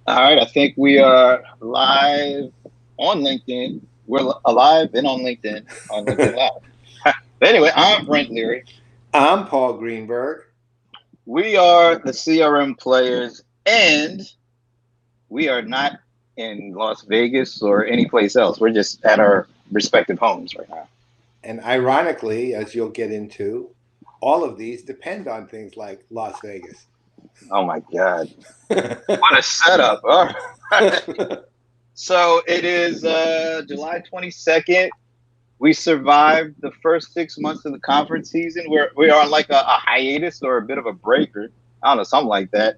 All right, I think we are live on LinkedIn. We're alive and on LinkedIn Live. But anyway, I'm Brent Leary. I'm Paul Greenberg. We are the CRM players, and we are not in Las Vegas or any place else. We're just at our respective homes right now. And ironically, as you'll get into, all of these depend on things like Las Vegas. Oh my God. What a setup. All right. So it is July 22nd. We survived the first 6 months of the conference season. We are on like a hiatus or a bit of a break, or I don't know, something like that.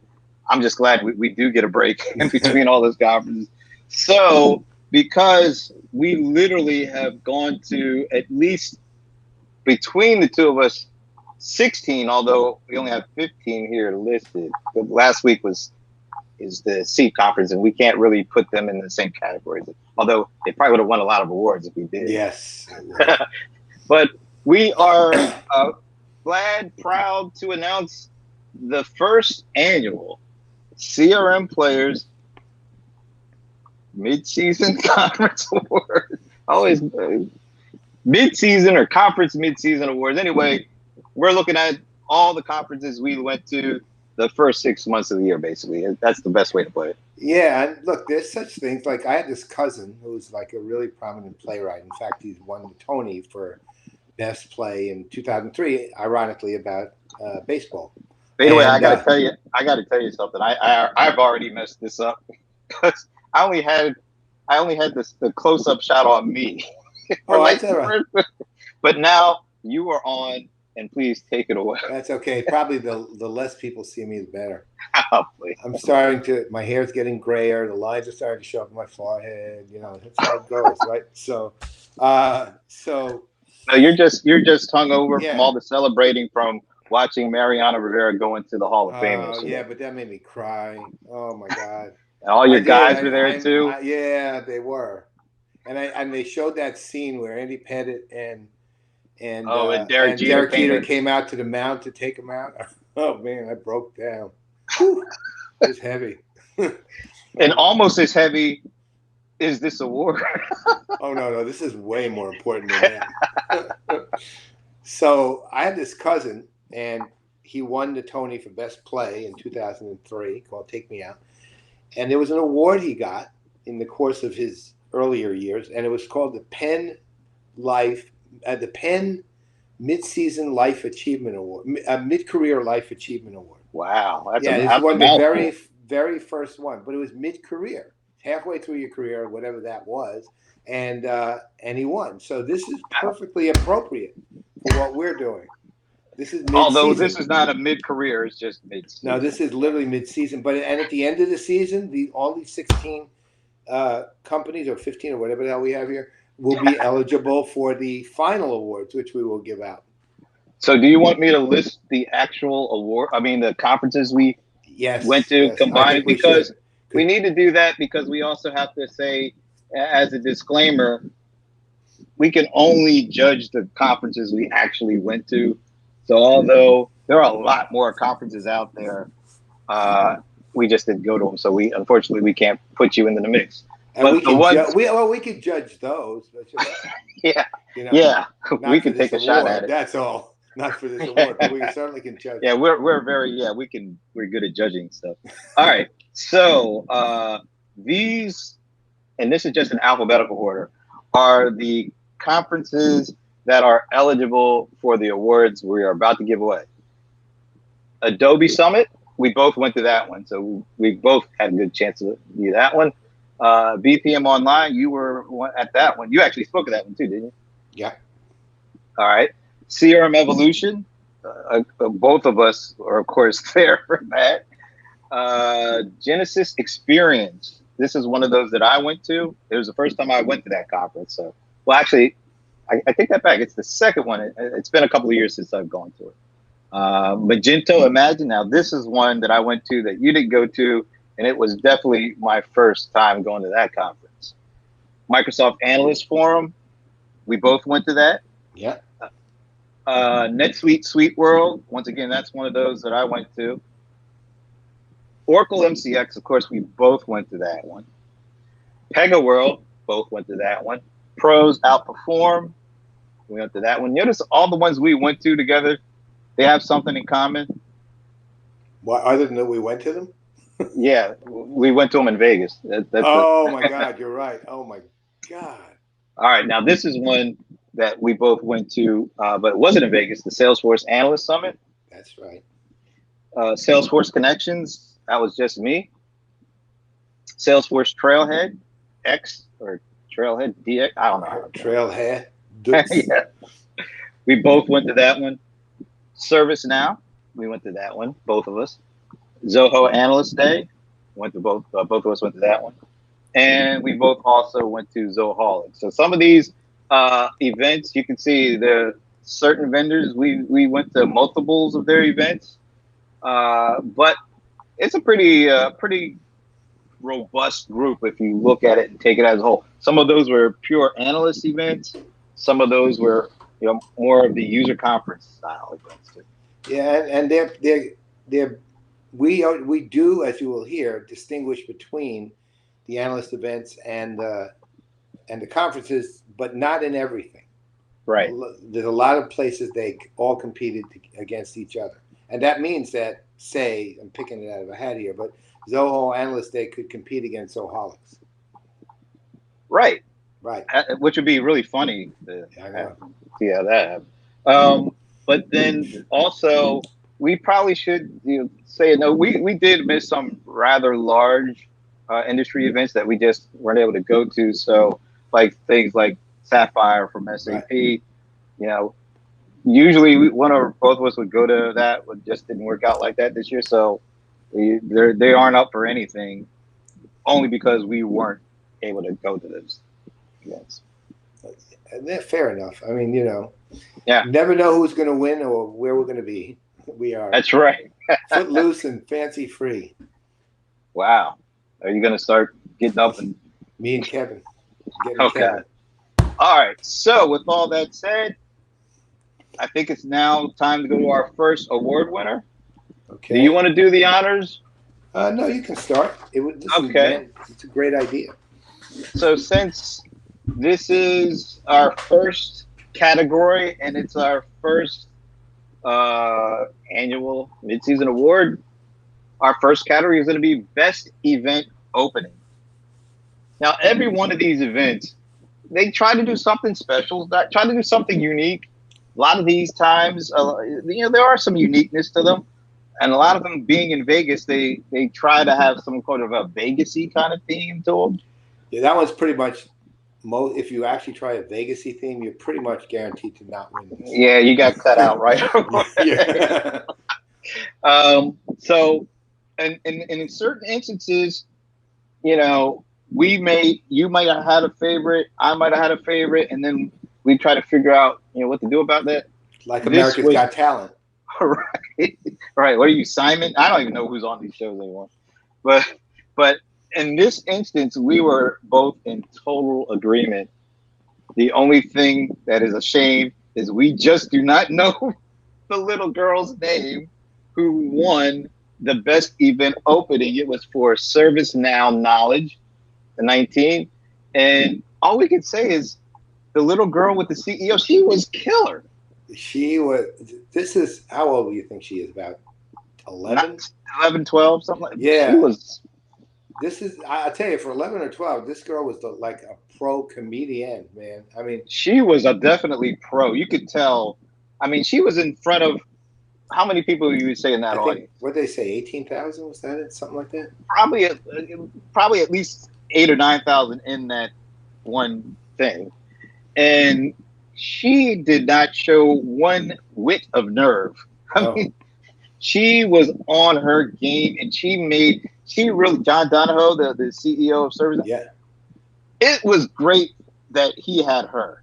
I'm just glad we do get a break in between all those conferences. So because we literally have gone to at least between the two of us 16, although we only have 15 here listed. But last week is the C conference, and we can't really put them in the same categories. Although they probably would have won a lot of awards if we did. Yes. But we are glad, proud to announce the first annual CRM Players Midseason Conference Award. Always midseason or conference midseason awards. Anyway, we're looking at all the conferences we went to the first 6 months of the year, basically. That's the best way to put it. Yeah, and look, there's such things. Like I had this cousin who's like a really prominent playwright. In fact, he's won the Tony for best play in 2003. Ironically, about baseball. By the way, I got to tell you something. I've already messed this up because I only had the close up shot on me for like, right. But now you are on, and please take it away. That's okay. Probably the less people see me, the better. Oh, I'm starting to. My hair's getting grayer. The lines are starting to show up on my forehead. You know, that's how it goes, right? So. No, you're just hungover from all the celebrating from watching Mariano Rivera go into the Hall of Fame. Oh yeah, but that made me cry. Oh my God. And all your guys were there too. Yeah, they were, and they showed that scene where Andy Pettit and Derek Jeter came out to the mound to take him out. Oh man, I broke down. Whew, it was heavy. And almost as heavy is this award. Oh no, this is way more important than that. So I had this cousin, and he won the Tony for Best Play in 2003, called "Take Me Out," and there was an award he got in the course of his earlier years, and it was called the Penn Midseason Life Achievement Award, Mid-Career Life Achievement Award. Wow, that's it's one of the very first one, but it was mid-career, halfway through your career, whatever that was, and he won. So this is perfectly appropriate for what we're doing. This is mid-season. Although this is not a mid-career, it's just mid-season. No, this is literally mid-season. And at the end of the season, all these 16 companies, or 15 or whatever the hell we have here, will be eligible for the final awards, which we will give out. So do you want me to list the actual award? I mean, the conferences we went to combined? Because we need to do that, because we also have to say, as a disclaimer, we can only judge the conferences we actually went to. So although there are a lot more conferences out there, we just didn't go to them. So unfortunately we can't put you into the mix. And we could judge those. Yeah, yeah, we can take a shot at it. That's all. Not for this award, but we certainly can judge. Yeah, we're good at judging stuff. All right, so these, and this is just in alphabetical order, are the conferences that are eligible for the awards we are about to give away. Adobe Summit, we both went to that one, so we both had a good chance to do that one. bpm'online, you were at that one. You actually spoke at that one too, didn't you? Yeah. All right. CRM Evolution, both of us are, of course, there for that. Genesis Experience. This is one of those that I went to. It was the first time I went to that conference. So, well, actually, I take that back. It's the second one. It's been a couple of years since I've gone to it. Magento Imagine. Now, this is one that I went to that you didn't go to, and it was definitely my first time going to that conference. Microsoft Analyst Forum. We both went to that. Yeah. NetSuite Suite World. Once again, that's one of those that I went to. Oracle MCX, of course, we both went to that one. Pega World, both went to that one. Pros Outperform, we went to that one. Notice all the ones we went to together, they have something in common. What, other than that we went to them? Yeah, we went to them in Vegas. My God, you're right. Oh my God. All right, now this is one that we both went to, but it wasn't in Vegas, the Salesforce Analyst Summit. That's right. Salesforce Connections, that was just me. Salesforce Trailhead X or Trailhead DX, I don't know. Trailhead. Yeah. We both went to that one. ServiceNow, we went to that one, both of us. Zoho Analyst Day, went to both of us went to that one. And we both also went to Zoholic. So some of these events, you can see the certain vendors, we went to multiples of their events. But it's a pretty robust group if you look at it and take it as a whole. Some of those were pure analyst events. Some of those were, more of the user conference style events too. Yeah, and we do, as you will hear, distinguish between the analyst events and the conferences, but not in everything. Right. There's a lot of places they all competed against each other, and that means that, say, I'm picking it out of a hat here, but Zoho Analyst Day could compete against Zoholics. Right. Right. Which would be really funny to see how that happens. But then also, we probably should say, no, we did miss some rather large industry events that we just weren't able to go to. So like things like Sapphire from SAP, right. Usually one or both of us would go to that, but just didn't work out like that this year. So they aren't up for anything, only because we weren't able to go to those events. Fair enough. I mean, yeah, you never know who's going to win or where we're going to be. We are. That's right. Footloose and fancy free. Wow. Are you going to start getting up and... Me and Kevin. Okay. Kevin. All right. So with all that said, I think it's now time to go to our first award winner. Okay. Do you want to do the honors? No, you can start. Okay. It's a great idea. So since this is our first category and it's our first annual Midseason award, our first category is going to be Best Event Opening. Now, every one of these events, they try to do something special, try to do something unique. A lot of these times, there are some uniqueness to them. And a lot of them being in Vegas, they try to have some kind of a Vegas-y kind of theme to them. Yeah, that one's pretty much, if you actually try a Vegas-y theme, you're pretty much guaranteed to not win this. Yeah, you got cut out right away. So, and in certain instances, you might have had a favorite, I might have had a favorite, and then we try to figure out, what to do about that. Like America's Got Talent. Right. What are you, Simon? I don't even know who's on these shows anymore. But in this instance, we were both in total agreement. The only thing that is a shame is we just do not know the little girl's name who won the Best Event Opening. It was for ServiceNow Knowledge, the 19. And all we can say is the little girl with the CEO, she was killer. She was, how old do you think she is? About 11? 11, 12, something like that. Yeah. She was. I'll tell you, for 11 or 12, this girl was like a pro comedian, man. I mean, she was a definitely pro. You could tell. I mean, she was in front of, how many people you would say in that audience? What did they say, 18,000? Was that it? Something like that? Probably at least 8,000 or 9,000 in that one thing. And she did not show one whit of nerve. I mean, she was on her game, and John Donahoe, the CEO of ServiceNow. Yeah. It was great that he had her,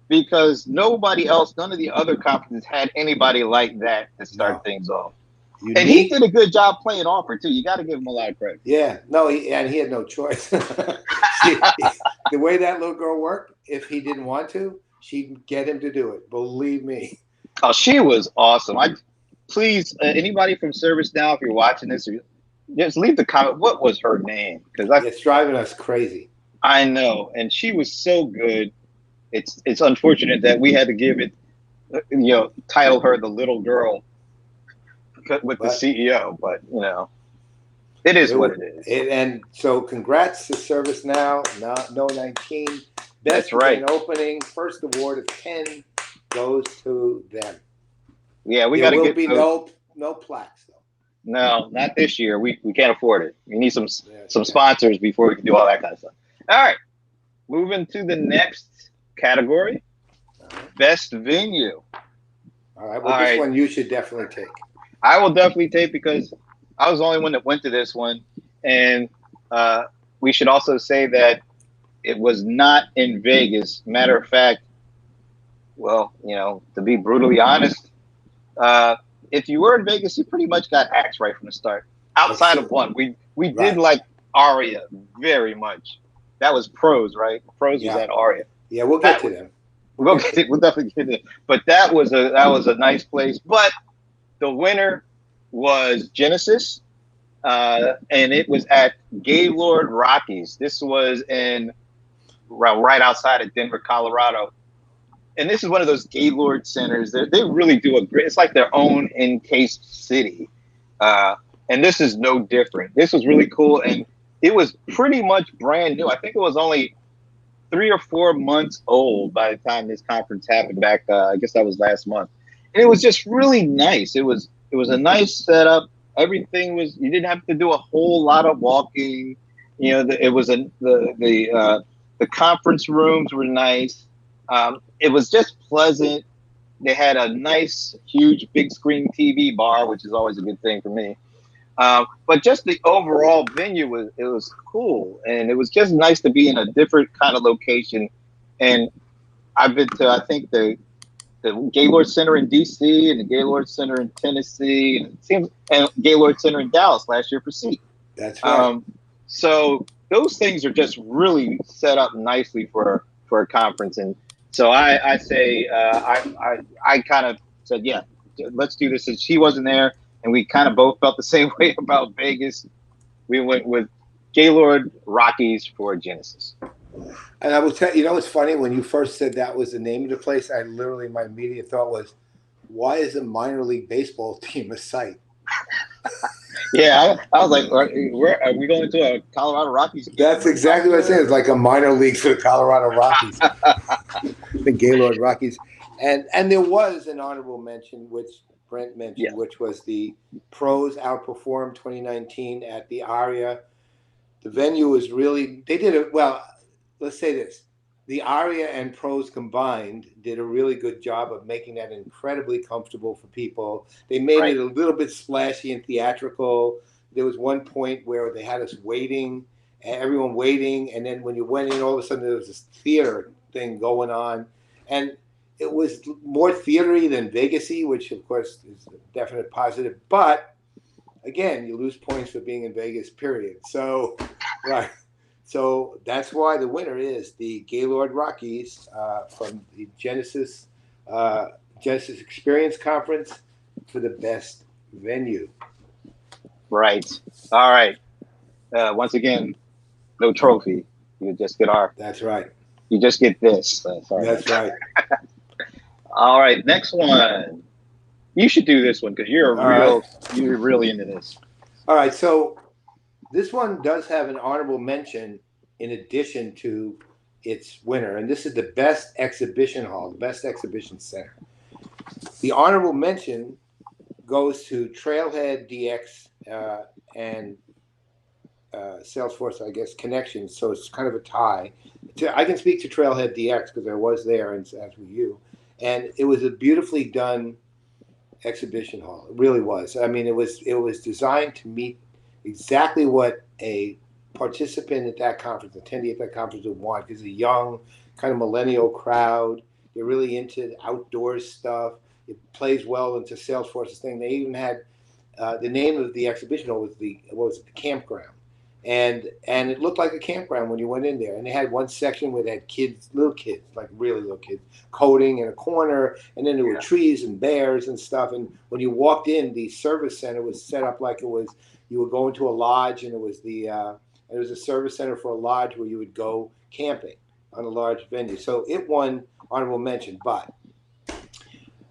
because nobody else, none of the other conferences had anybody like that to start things off. Unique. And he did a good job playing off her too. You got to give him a lot of credit. Yeah, no, he had no choice. The way that little girl worked, if he didn't want to, she'd get him to do it. Believe me. Oh, she was awesome. Please, anybody from ServiceNow, if you're watching this, Just leave the comment. What was her name? Because It's driving us crazy. I know, and she was so good. It's unfortunate that we had to give it, title her the little girl with the CEO, but it is what it is. And so, congrats to ServiceNow. No 19. Best That's right. opening. First award of 10 goes to them. Yeah, we got to get. There will be no plaques though. No, not this year. We can't afford it. We need some sponsors before we can do all that kind of stuff. All right, moving to the next category, best venue. All right, well, this one you should definitely take. I will definitely take because I was the only one that went to this one, and we should also say that it was not in Vegas. Matter of fact, well, to be brutally honest, if you were in Vegas, you pretty much got axed right from the start. Outside of one, we did like Aria very much. That was Pros, right? Pros was at Aria. Yeah, we'll get to them. We'll definitely get to them. But that was a nice place. But the winner was Genesis, and it was at Gaylord Rockies. This was right outside of Denver, Colorado. And this is one of those Gaylord centers. They really do a great. It's like their own encased city, and this is no different. This was really cool, and it was pretty much brand new. I think it was only 3 or 4 months old by the time this conference happened back. I guess that was last month, and it was just really nice. It was a nice setup. Everything was. You didn't have to do a whole lot of walking. It was the conference rooms were nice. It was just pleasant. They had a nice, huge, big screen TV bar, which is always a good thing for me. But just the overall venue was cool, and it was just nice to be in a different kind of location. And I've been to, I think, the Gaylord Center in DC and the Gaylord Center in Tennessee, and Gaylord Center in Dallas last year for SEEK. That's right. So those things are just really set up nicely for a conference. And so I say I kind of said, yeah, let's do this. Since she wasn't there, and we kind of both felt the same way about Vegas, we went with Gaylord Rockies for Genesis. And I will tell you, it's funny, when you first said that was the name of the place, my immediate thought was, why is a minor league baseball team a site? Yeah, I was like, where are we going to a Colorado Rockies game? That's exactly what I said. It's like a minor league for the Colorado Rockies, the Gaylord Rockies. And there was an honorable mention, which Brent mentioned, which was the Pros outperformed 2019 at the Aria. The venue was really, they did it well. Let's say this. The Aria and Pros combined did a really good job of making that incredibly comfortable for people. They made it a little bit splashy and theatrical. There was one point where they had us waiting, everyone waiting, and then when you went in, all of a sudden there was this theater thing going on. And it was more theatery than Vegas-y, which of course is a definite positive. But again, you lose points for being in Vegas, period. So, right. So that's why the winner is the Gaylord Rockies from the Genesis Experience Conference for the best venue. Right. All right. Once again, no trophy. You just get our. That's right. You just get this. Sorry. That's right. All right. Next one. You should do this one because you're really into this. All right. So this one does have an honorable mention in addition to its winner, and this is the best exhibition hall, the best exhibition center. The honorable mention goes to Trailhead DX and Salesforce, I guess, Connections. So it's kind of a tie. I can speak to Trailhead DX because I was there, and as were you. And it was a beautifully done exhibition hall. It really was. I mean, it was designed to meet exactly what a participant at that conference, attendee at that conference would want. Because a young, kind of millennial crowd. They're really into outdoors stuff. It plays well into Salesforce's thing. They even had the name of the exhibition hall was the campground, and it looked like a campground when you went in there. And they had one section where they had kids, little kids, like really little kids, coding in a corner, and then there were trees and bears and stuff. And when you walked in, the service center was set up like it was, you would go into a lodge, and it was a service center for a lodge where you would go camping on a large venue. So it won honorable mention. But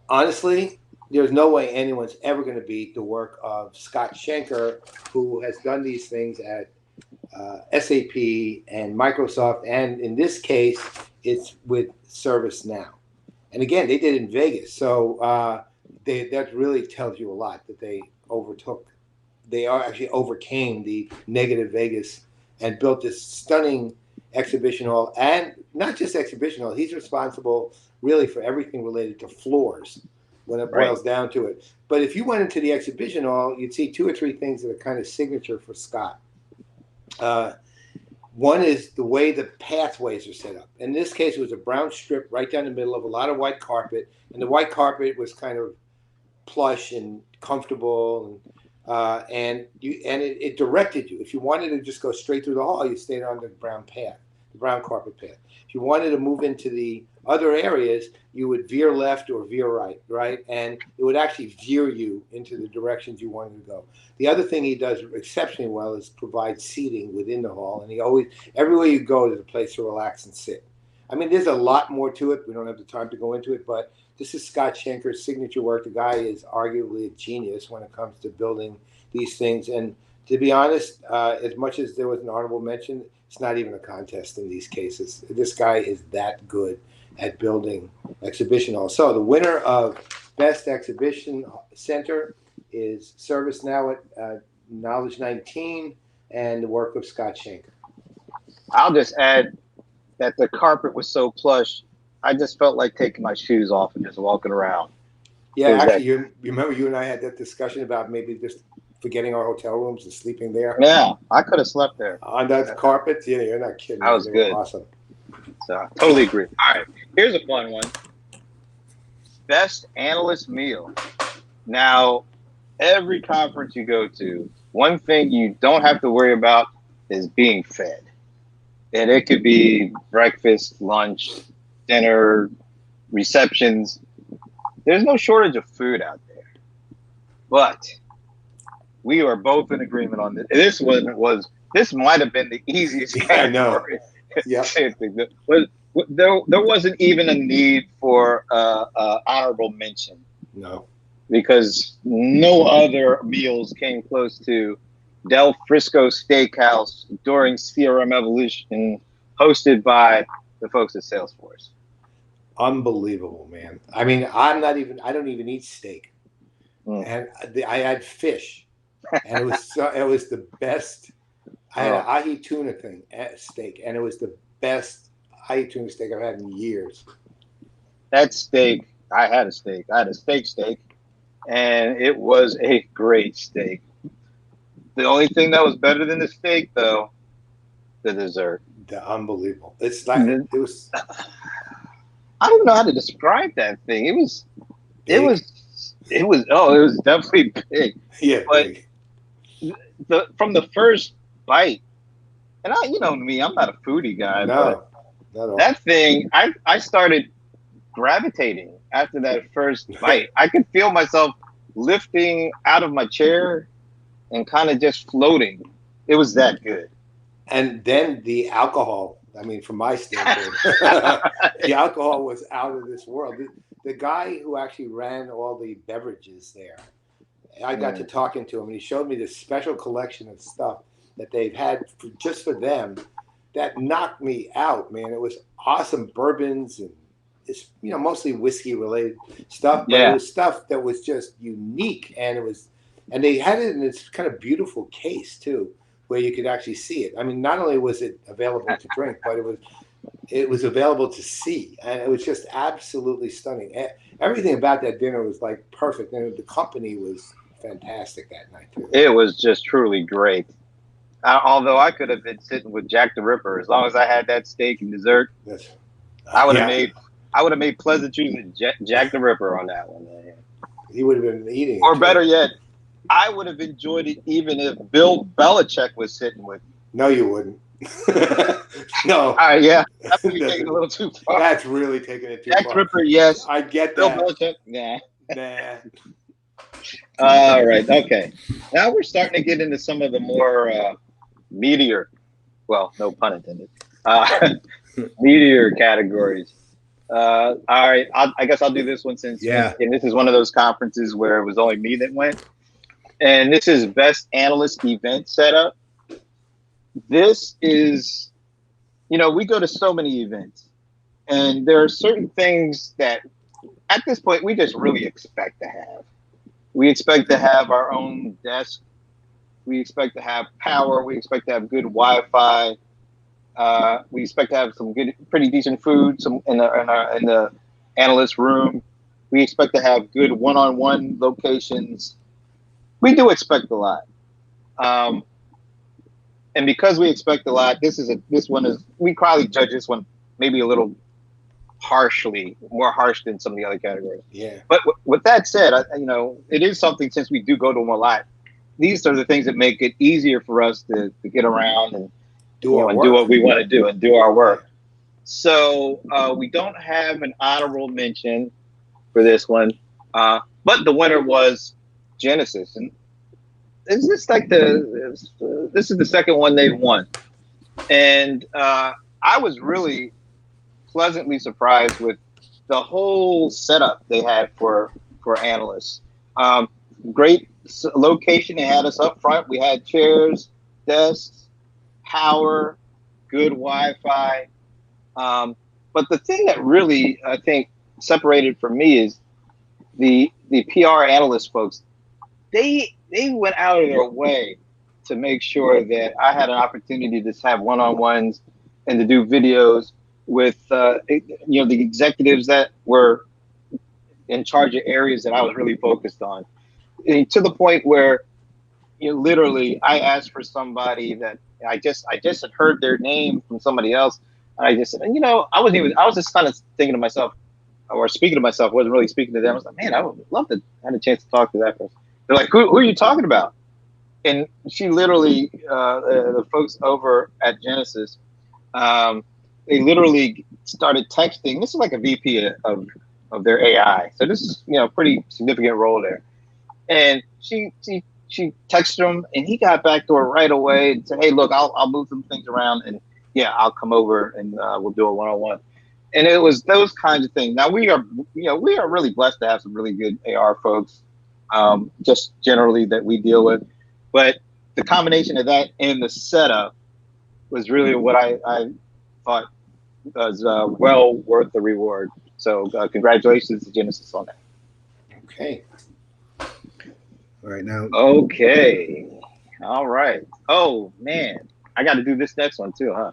honestly, there's no way anyone's ever going to beat the work of Scott Schenker, who has done these things at SAP and Microsoft, and in this case, it's with ServiceNow. And again, they did it in Vegas, so that really tells you a lot that they actually overcame the negative Vegas and built this stunning exhibition hall. And not just exhibition hall, he's responsible really for everything related to floors when it boils down to it. But if you went into the exhibition hall, you'd see 2 or 3 things that are kind of signature for Scott. One is the way the pathways are set up. In this case, it was a brown strip right down the middle of a lot of white carpet, and the white carpet was kind of plush and comfortable, and it directed you. If you wanted to just go straight through the hall, you stayed on the brown path, the brown carpet path. If you wanted to move into the other areas, you would veer left or veer right? And it would actually veer you into the directions you wanted to go. The other thing he does exceptionally well is provide seating within the hall. And everywhere you go, there's a place to relax and sit. I mean, there's a lot more to it. We don't have the time to go into it, but this is Scott Schenker's signature work. The guy is arguably a genius when it comes to building these things. And to be honest, as much as there was an honorable mention, it's not even a contest in these cases. This guy is that good at building exhibition halls. So the winner of Best Exhibition Center is ServiceNow at Knowledge 19 and the work of Scott Schenker. I'll just add that the carpet was so plush, I just felt like taking my shoes off and just walking around. Yeah, actually, you remember you and I had that discussion about maybe just forgetting our hotel rooms and sleeping there? Yeah, I could have slept there. On that carpet? Yeah, you're not kidding. That was good. Awesome. So I totally agree. All right, here's a fun one. Best Analyst Meal. Now, every conference you go to, one thing you don't have to worry about is being fed. And it could be breakfast, lunch, dinner, receptions. There's no shortage of food out there. But we are both in agreement on this. This might have been the easiest category. Yeah. There wasn't even a need for honorable mention. No. Because no other meals came close to Del Frisco Steakhouse during CRM Evolution, hosted by the folks at Salesforce. Unbelievable, man. I mean, I don't even eat steak. And I had fish, and it was the best. I had an ahi tuna steak, and it was the best ahi tuna steak I've had in years. That steak, I had a steak, and it was a great steak. The only thing that was better than the steak, though, the dessert. Unbelievable. It's like it was. I don't know how to describe that thing. It was definitely big. Yeah, but from the first bite, and me, I'm not a foodie guy. No, but not at all. That thing, I started gravitating after that first bite. I could feel myself lifting out of my chair and kind of just floating. It was that good. And then the alcohol. I mean, from my standpoint, the alcohol was out of this world. The guy who actually ran all the beverages there, I got to talking to him, and he showed me this special collection of stuff that they've had just for them that knocked me out, man. It was awesome bourbons and it's mostly whiskey related stuff, but it was stuff that was just unique, and they had it in this kind of beautiful case too, where you could actually see it. I mean, not only was it available to drink, but it was available to see, and it was just absolutely stunning. Everything about that dinner was like perfect, and the company was fantastic that night too. It was just truly great. Although I could have been sitting with Jack the Ripper, as long as I had that steak and dessert, I would have made pleasantries with Jack the Ripper on that one. Man. He would have been eating. Or better yet, I would have enjoyed it even if Bill Belichick was sitting with me. No, you wouldn't. No. Yeah. That's taking it a little too far. That's really taking it too far. Jack the Ripper, yes. I get Bill that. Belichick, nah. All right. Okay. Now we're starting to get into some of the more meteor, well, no pun intended, meteor categories. All right. I guess I'll do this one since once again, this is one of those conferences where it was only me that went. And this is best analyst event setup. This is, we go to so many events, and there are certain things that at this point we just really expect to have. We expect to have our own desk. We expect to have power. We expect to have good Wi-Fi. We expect to have some good, pretty decent food. Some in the analyst room. We expect to have good one-on-one locations. We do expect a lot, and because we expect a lot, we probably judge this one maybe a little harshly, more harsh than some of the other categories. Yeah. But with that said, it is something, since we do go to them a lot. These are the things that make it easier for us to get around and do what we want to do and do our work. So we don't have an honorable mention for this one, but the winner was Genesis, and is this like this is the second one they've won, and I was really pleasantly surprised with the whole setup they had for analysts. Great location. They had us up front. We had chairs, desks, power, good Wi-Fi. But the thing that really, I think, separated for me is the PR analyst folks. They went out of their way to make sure that I had an opportunity to have one-on-ones and to do videos with the executives that were in charge of areas that I was really focused on, and to the point where literally I asked for somebody that I just had heard their name from somebody else, and I just said, I was just kind of thinking to myself, or speaking to myself, wasn't really speaking to them. I was like, man, I would love to have a chance to talk to that person. They're like, who are you talking about? And she literally, the folks over at Genesis, they literally started texting. This is like a VP of their AI. So this is, pretty significant role there. And she texted him, and he got back to her right away and said, hey, look, I'll move some things around, and yeah, I'll come over and we'll do a one-on-one. And it was those kinds of things. Now we are really blessed to have some really good AR folks, just generally that we deal with. But the combination of that and the setup was really what I thought was well worth the reward. So congratulations to Genesis on that. Okay. All right now. Okay. All right. Oh man, I got to do this next one too, huh?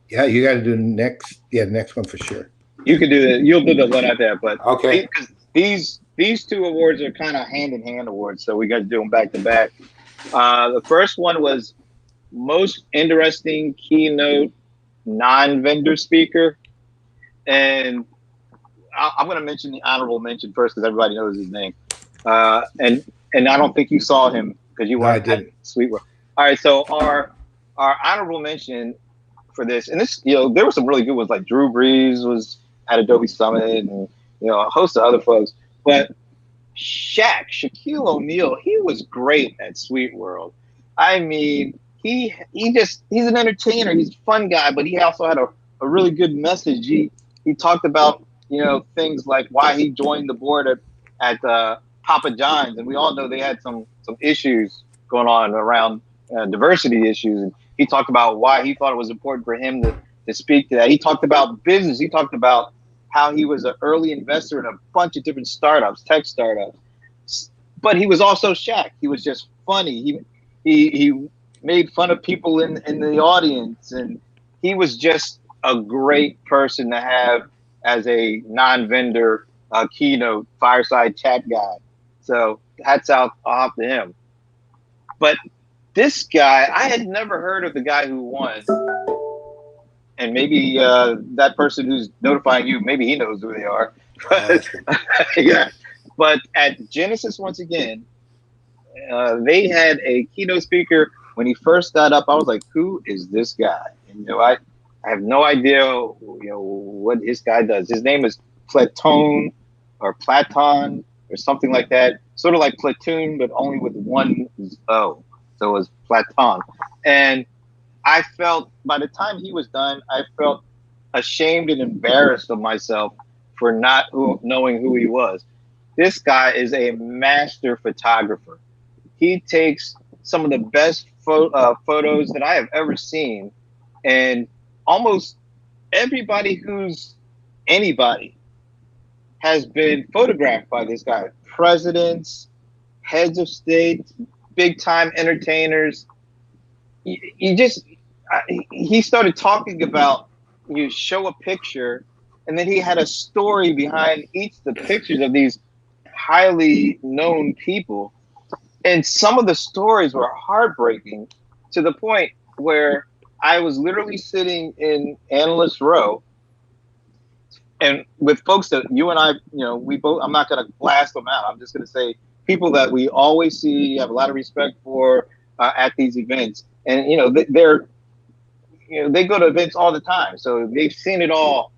Yeah, you got to do next. Yeah, next one for sure. You can do that. You'll do the one after that, but okay. These two awards are kind of hand-in-hand awards, so we got to do them back to back. The first one was most interesting keynote non-vendor speaker, and I'm going to mention the honorable mention first because everybody knows his name, and I don't think you saw him because you weren't at Sweetwater. All right, so our honorable mention for this, and this, there were some really good ones, like Drew Brees was at Adobe Summit, and a host of other folks. But Shaquille O'Neal, he was great at Sweet World. I mean, he's an entertainer. He's a fun guy, but he also had a really good message. He talked about things like why he joined the board at Papa John's, and we all know they had some issues going on around diversity issues. And he talked about why he thought it was important for him to speak to that. He talked about business. He talked about how he was an early investor in a bunch of different startups, tech startups. But he was also Shaq. He was just funny. He made fun of people in the audience, and he was just a great person to have as a non-vendor keynote fireside chat guy. So hats off to him. But this guy, I had never heard of the guy who won. And maybe that person who's notifying you, maybe he knows who they are. But, yeah. But at Genesis, once again, they had a keynote speaker. When he first got up, I was like, who is this guy? And, I have no idea, what this guy does. His name is Platon or something like that. sort of like Platoon, but only with one O. So it was Platon. And I felt, by the time he was done, I felt ashamed and embarrassed of myself for not knowing who he was. This guy is a master photographer. He takes some of the best photos that I have ever seen, and almost everybody who's anybody has been photographed by this guy. Presidents, heads of state, big time entertainers. He started talking about, you show a picture, and then he had a story behind each of the pictures of these highly known people. And some of the stories were heartbreaking, to the point where I was literally sitting in Analyst Row, and with folks that you and I, we both, I'm not going to blast them out. I'm just going to say people that we always see, have a lot of respect for at these events. And, they go to events all the time. So they've seen it all.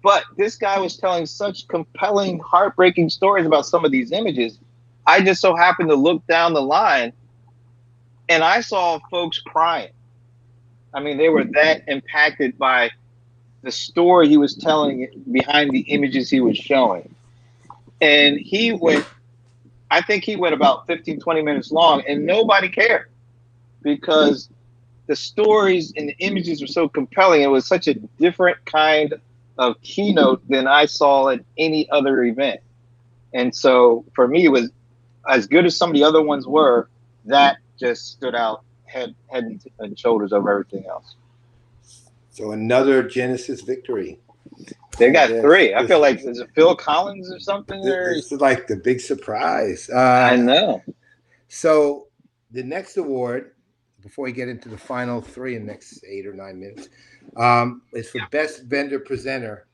But this guy was telling such compelling, heartbreaking stories about some of these images. I just so happened to look down the line, and I saw folks crying. I mean, they were that impacted by the story he was telling behind the images he was showing. And I think he went about 15, 20 minutes long, and nobody cared, because the stories and the images were so compelling. It was such a different kind of keynote than I saw at any other event. And so for me, it was, as good as some of the other ones were, that just stood out head and shoulders over everything else. So another Genesis victory. They got three. I feel like, is it Phil Collins or something? This is like the big surprise. I know. So the next award, before we get into the final three in the next 8 or 9 minutes, is for Best Vendor Presenter.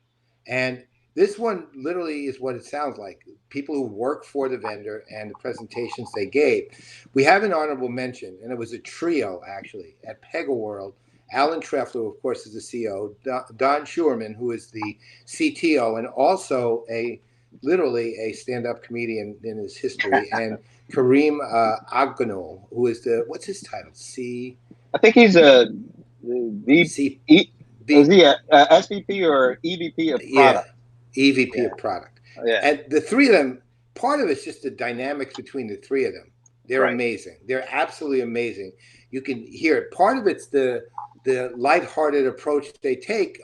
And this one literally is what it sounds like. People who work for the vendor and the presentations they gave. We have an honorable mention, and it was a trio, actually, at PegaWorld. Alan Trefler, of course, is the CEO. Don Schuerman, who is the CTO, and also literally a stand-up comedian in his history, and Kareem Aghnouh, who is what's his title? I think he's a SVP or EVP of product. Yeah, EVP of product. Yeah. And the three of them, part of it's just the dynamics between the three of them. They're amazing. They're absolutely amazing. You can hear it. Part of it's the lighthearted approach they take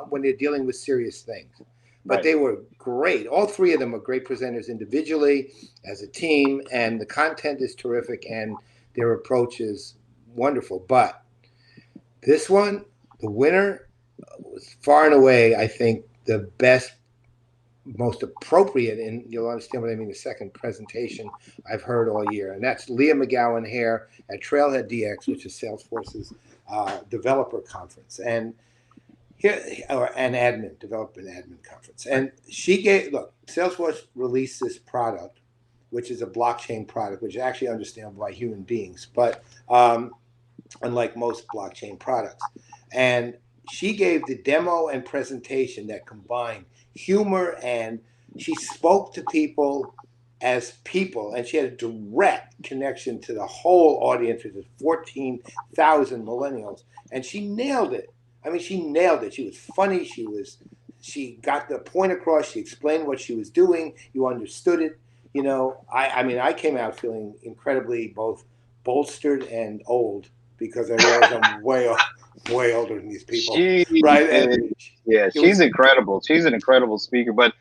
when they're dealing with serious things. But they were great. All three of them are great presenters individually, as a team, and the content is terrific, and their approach is wonderful. But this one, the winner, was far and away, I think, the best, most appropriate, and you'll understand what I mean, the second presentation I've heard all year. And that's Leah McGowan Hare at Trailhead DX, which is Salesforce's developer conference. And an admin, development admin conference. And she Salesforce released this product, which is a blockchain product, which is actually understandable by human beings, but unlike most blockchain products. And she gave the demo and presentation that combined humor, and she spoke to people as people, and she had a direct connection to the whole audience, which is 14,000 millennials, and she nailed it. I mean, she nailed it. She was funny. She got the point across. She explained what she was doing. You understood it. I mean, I came out feeling incredibly both bolstered and old, because I realized I'm way older than these people. She's incredible. She's an incredible speaker, but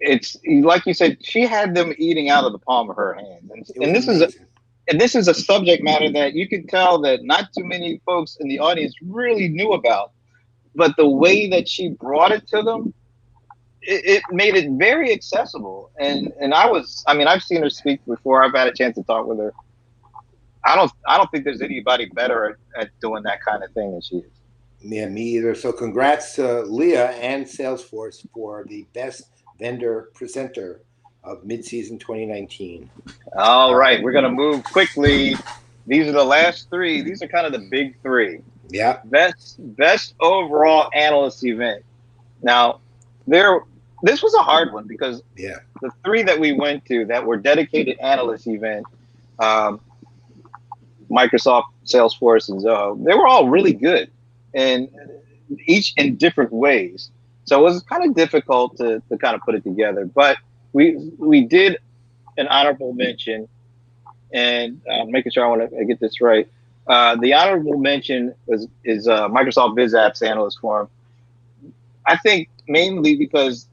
it's like you said, she had them eating out of the palm of her hand. And this is a subject matter that you could tell that not too many folks in the audience really knew about, but the way that she brought it to them, it made it very accessible. And I've seen her speak before. I've had a chance to talk with her. I don't think there's anybody better at doing that kind of thing than she is. Yeah, me either. So congrats to Leah and Salesforce for the Best Vendor Presenter of Midseason 2019. All right, we're going to move quickly. These are the last three. These are kind of the big three. Yeah. Best overall analyst event. Now, this was a hard one because Yeah. the three that we went to that were dedicated analyst event, um, Microsoft, Salesforce, and Zoho, they were all really good, and each in different ways. So it was kind of difficult to kind of put it together. But we did an honorable mention, and making sure I want to get this right. The honorable mention is Microsoft Biz Apps Analyst Forum. I think mainly because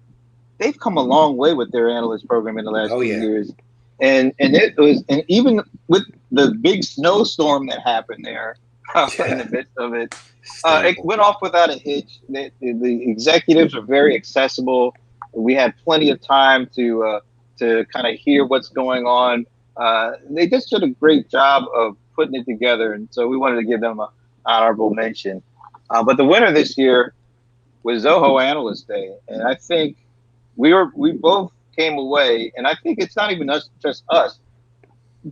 they've come a long way with their analyst program in the last Oh, few yeah. years, and it was, and even with the big snowstorm that happened there in the midst of it, it went off without a hitch. The executives are very accessible. We had plenty of time to kind of hear what's going on. They just did a great job of putting it together, and so we wanted to give them an honorable mention. But the winner this year was Zoho Analyst Day, and I think we both came away, and I think it's not even just us.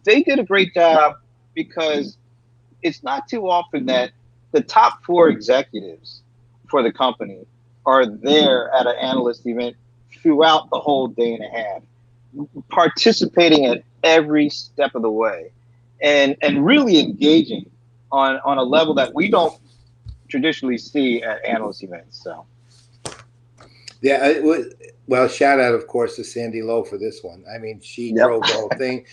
They did a great job because it's not too often that the top four executives for the company are there at an analyst event throughout the whole day and a half, participating at every step of the way, and really engaging on a level that we don't traditionally see at analyst events. So. Yeah, it was, well, shout out, of course, to Sandy Lowe for this one. I mean, she drove the whole thing.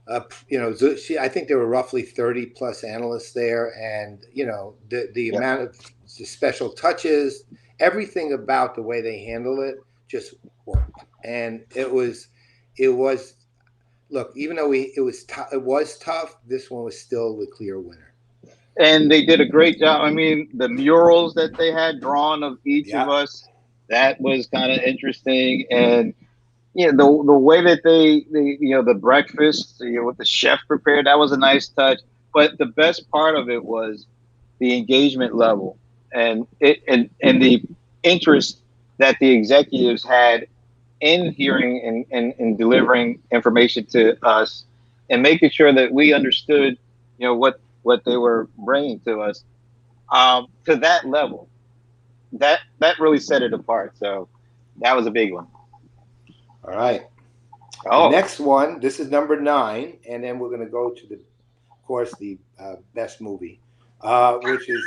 I think there were roughly 30 plus analysts there, and the amount of special touches, everything about the way they handle it just worked. And it was. Look, even though it was tough, this one was still the clear winner. And they did a great job. I mean, the murals that they had drawn of each of us, that was kind of interesting. And the way that they the breakfast, what the chef prepared, that was a nice touch. But the best part of it was the engagement level and the interest that the executives had in hearing and delivering information to us, and making sure that we understood, what they were bringing to us, to that level. That really set it apart. So that was a big one. All right. The next one, this is number 9, and then we're going to go to of course, the best movie, which is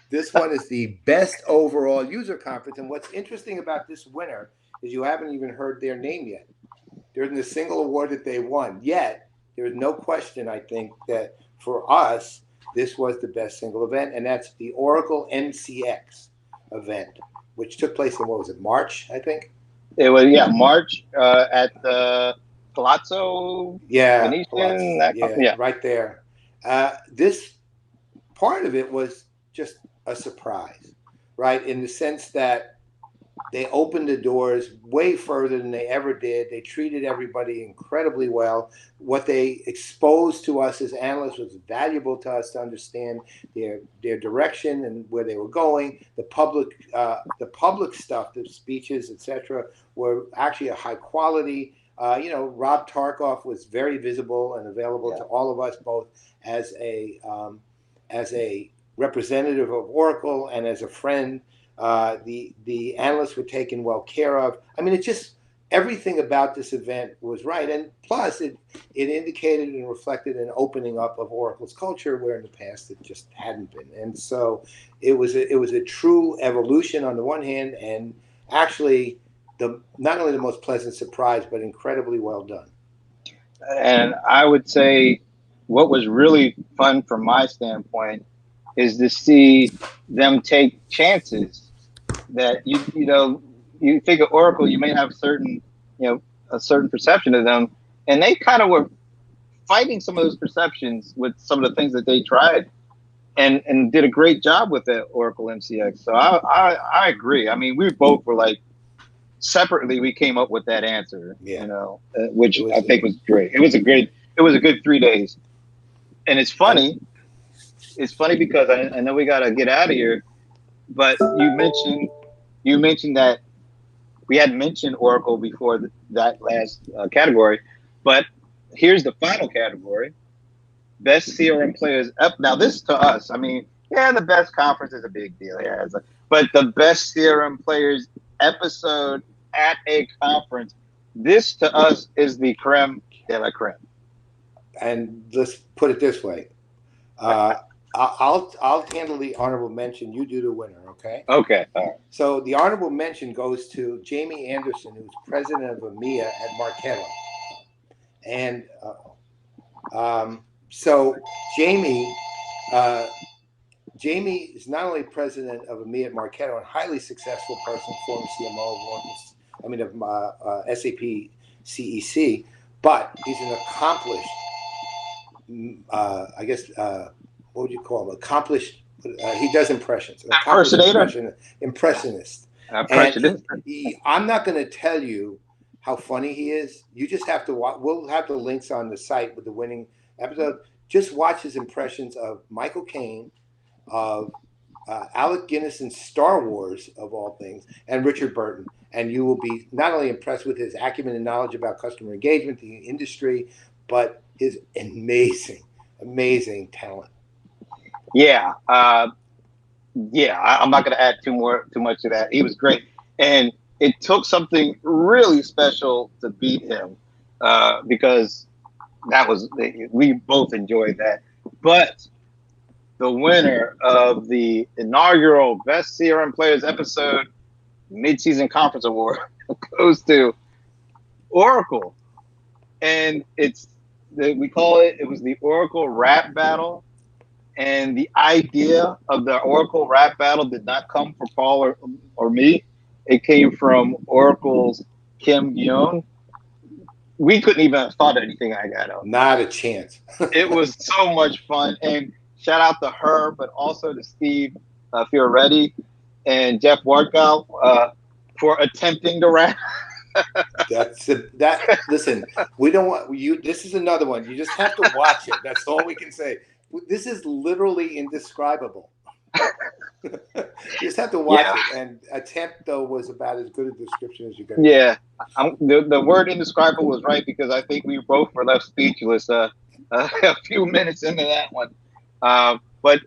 this one is the best overall user conference. And what's interesting about this winner is you haven't even heard their name yet. There isn't a single award that they won yet. There is no question, I think, that for us, this was the best single event, and that's the Oracle MCX event, which took place in, what was it, March, I think? It was, March at the Palazzo Venetian. Palazzo, right there. This part of it was just a surprise, right? In the sense that they opened the doors way further than they ever did. They treated everybody incredibly well. What they exposed to us as analysts was valuable to us to understand their direction and where they were going. The public stuff, the speeches, etc., were actually a high quality. Rob Tarkoff was very visible and available to all of us, both as a representative of Oracle and as a friend. The analysts were taken well care of. I mean, it just, everything about this event was right. And plus, it indicated and reflected an opening up of Oracle's culture, where in the past it just hadn't been. And so it was a true evolution on the one hand, and actually not only the most pleasant surprise, but incredibly well done. And I would say what was really fun from my standpoint is to see them take chances that you think of Oracle, you may have a certain perception of them, and they kind of were fighting some of those perceptions with some of the things that they tried, and did a great job with the Oracle MCX. So I agree. I mean, we both were like, separately we came up with that answer, which I think was great. It was a good 3 days, and it's funny. It's funny because I know we got to get out of here, but you mentioned that we had mentioned Oracle before that last category, but here's the final category: best CRM players. Now this to us, I mean, the best conference is a big deal, but the best CRM players episode at a conference. This to us is the creme de la creme. And let's put it this way. I'll handle the honorable mention. You do the winner, okay? Okay. All right. So the honorable mention goes to Jamie Anderson, who's president of EMEA at Marketo. And so Jamie is not only president of EMEA at Marketo, a highly successful person, former CMO of SAP CEC, but he's an accomplished, what would you call him? Accomplished. He does impressions. Impressionist. I'm not going to tell you how funny he is. You just have to watch. We'll have the links on the site with the winning episode. Just watch his impressions of Michael Caine, of Alec Guinness in Star Wars, of all things, and Richard Burton. And you will be not only impressed with his acumen and knowledge about customer engagement, the industry, but his amazing talent. Yeah. I'm not going to add too much to that. He was great. And it took something really special to beat him because we both enjoyed that. But the winner of the inaugural Best CRM Playaz episode Midseason Conference Award goes to Oracle. And it was the Oracle Rap Battle. And the idea of the Oracle Rap Battle did not come from Paul or me. It came from Oracle's Kim Young. We couldn't even have thought of anything like that. Not a chance. It was so much fun. And shout out to her, but also to Steve Fioretti and Jeff Warkow for attempting to rap. Listen, we don't want you. This is another one. You just have to watch it. That's all we can say. This is literally indescribable. You just have to watch it. And attempt, though, was about as good a description as you can. Yeah. The word indescribable was right because I think we both were left speechless a few minutes into that one. But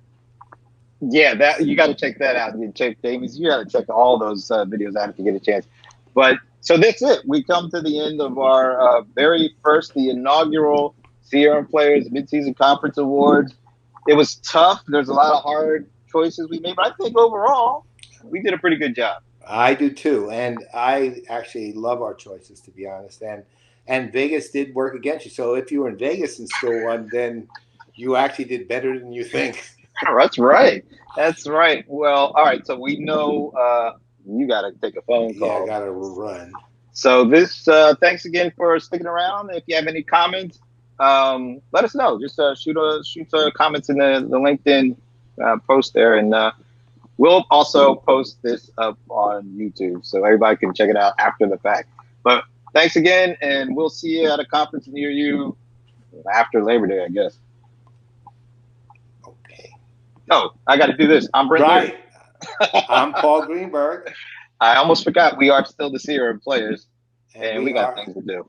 yeah, that you got to check that out. You got to check all those videos out if you get a chance. But so that's it. We come to the end of our the inaugural CRM Playaz Midseason Conference Awards. It was tough. There's a lot of hard choices we made, but I think overall we did a pretty good job. I do too, and I actually love our choices, to be honest. And Vegas did work against you. So if you were in Vegas and still won, then you actually did better than you think. That's right. That's right. Well, all right. So we know you got to take a phone call. Yeah, I got to run. So thanks again for sticking around. If you have any comments, let us know. Just shoot comments in the LinkedIn post there, and we'll also post this up on YouTube so everybody can check it out after the fact. But thanks again, and we'll see you at a conference near you after Labor Day, I guess. Okay. Oh, I got to do this. I'm Brent. Right. I'm Paul Greenberg. I almost forgot we are still the CRM Playaz, and we got things to do.